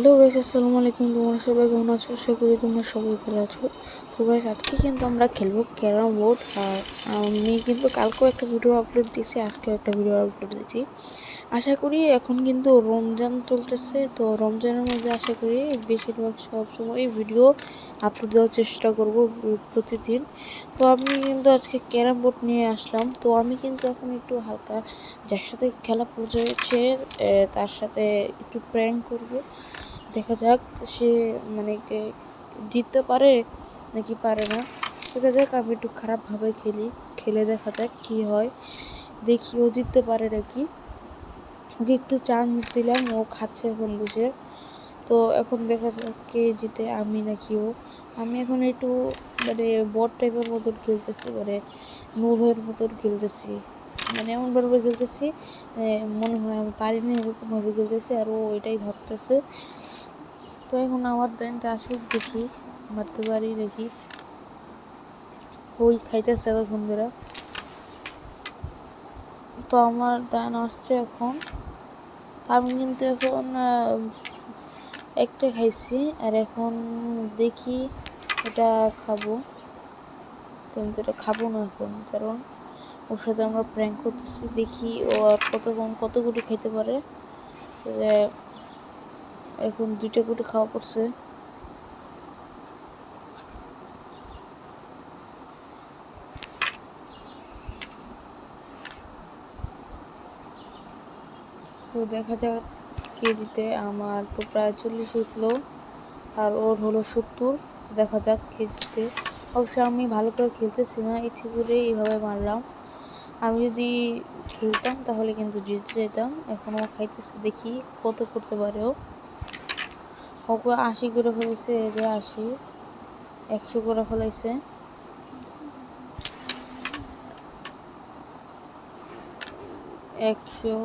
Hello guys, আসসালামু আলাইকুম। তোমরা সবাই কেমন আছো? আশা করি তোমরা সবাই ভালো আছো। তো গাইস, আজকে কিন্তু আমরা খেলবো ক্যারাম বোর্ড। আর আমি কিন্তু কালকেও একটা ভিডিও আপলোড দিয়েছি, আজকেও একটা ভিডিও আপলোড দিয়েছি। আশা করি এখন কিন্তু রমজান চলতেছে, তো রমজানের মধ্যে আশা করি বেশিরভাগ সব সময় ভিডিও আপলোড দেওয়ার চেষ্টা করব প্রতিদিন। তো আমি কিন্তু আজকে ক্যারাম বোর্ড নিয়ে আসলাম। তো আমি কিন্তু এখন একটু হালকা যার সাথে খেলা পড়েছে তার সাথে একটু প্র্যাঙ্ক করব। দেখা যাক সে মানে জিততে পারে নাকি পারে না। দেখা যাক, আমি একটু খারাপভাবে খেলে দেখা যাক কি হয়। দেখি ও জিততে পারে নাকি। ওকে একটু চান্স দিলাম, ও খাচ্ছে এখন বসে। তো এখন দেখা যাক কে জিতে, আমি নাকি ও। আমি এখন একটু মানে বট টাইপের মতন খেলতেছি, মানে নোভের মতন খেলতেছি, মানে এমনভাবে খেলতেছি মনে হয় আমি পারিনি, এরকমভাবে খেলতেছি। আর ও এটাই ভাবতেছে। তো এখন আমার দানটা আসুক, দেখি মারতে পারি নাকি। ওই খাইতেছে এতক্ষণ ধরে। তো আমার দান আসছে এখন। আমি কিন্তু এখন একটা খাইছি, আর এখন দেখি এটা খাবো, কিন্তু এটা খাবো না এখন, কারণ ওর সাথে আমরা প্র্যাঙ্ক করতেছি। দেখি ও আর কত গুটি খাইতে পারে। তো এখন 2টা গুটি খাওয়া পড়ছে। তো দেখা যাক কে জিতে। আমার তো প্রায় 40 উঠলো, আর ওর হলো 70। দেখা যাক কে জিতে। অবশ্য আমি ভালো করে খেলতেছি না, ইচ্ছে করে এইভাবে মারলাম। আমি যদি খেলতাম তাহলে কিন্তু জিতে যেতাম। এখন ও খাইতেছে, দেখি কত করতে পারে ও। ওকে 80 করে ফেলেছে, এই যে 80, 100 করে ফেলাইছে। একশো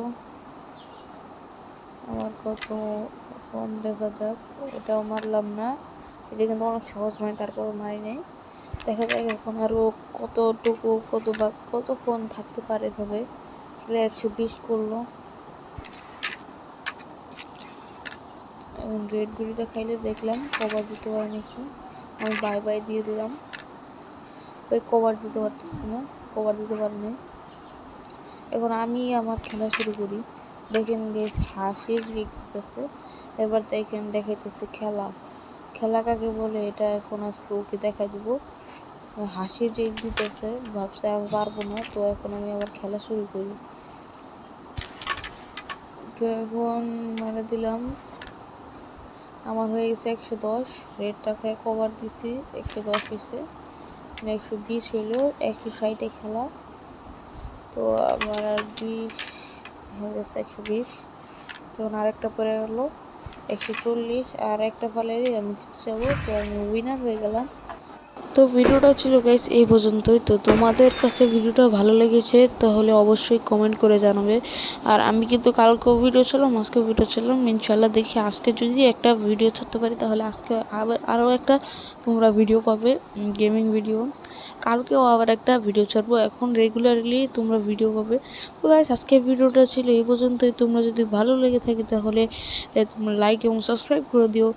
আমার কত এখন দেখা যাক। এটাও মারলাম না, এটা কিন্তু অনেক সহজ নয়, তারপর মারি নেই। দেখা যাক এখন আরও কতক্ষণ থাকতে পারে এভাবে। 120 করলো। এখন রেড গুলিটা খাইলে দেখলাম কভার দিতে পারে নাকি। আমি বাই বাই দিয়ে দিলাম। ওই কভার দিতে পারতেছে না, কভার দিতে পারিনি। এখন আমি আমার খেলা শুরু করি। দেখেন গেস, হাসির রিক দিতেছে। এবার দেখেন দেখাইতেছে খেলা কাকে বলে, এটা এখন আজকে ওকে দেখাই দিব। হাসির রিক দিতেছে, ভাবছে আমি পারবো না। তো এখন আমি আবার খেলা শুরু করি। তো এখন মানে দিলাম, আমার হয়ে গেছে 110। রেডটাকে কভার দিছি, 110 হয়েছে, 120 হইলো, 160-এ খেলা। তো আমার আর 20 হয়ে গেছে, 120। তখন আরেকটা পরে গেলো 140, আর একটা পালেরই আমি জিতে যাবো। তো আমি উইনার হয়ে গেলাম। তো ভিডিওটা ছিল গাইস এই পর্যন্তই। তো তোমাদের কাছে ভিডিওটা ভালো লেগেছে তাহলে অবশ্যই কমেন্ট করে জানাবে। আর আমি কিন্তু কালকেও ভিডিও ছিলাম, আজকেও ভিডিও ছিলাম। ইনশাল্লাহ দেখি আজকে যদি একটা ভিডিও ছাড়তে পারি তাহলে আজকে আবার আরও একটা তোমরা ভিডিও পাবে, গেমিং ভিডিও। কালকেও আবার একটা ভিডিও ছাড়বো, এখন রেগুলারলি তোমরা ভিডিও পাবে। তো গাইস, আজকের ভিডিওটা ছিল এই পর্যন্তই। তোমরা যদি ভালো লেগে থাকে তাহলে তোমরা লাইক এবং সাবস্ক্রাইব করে দিও।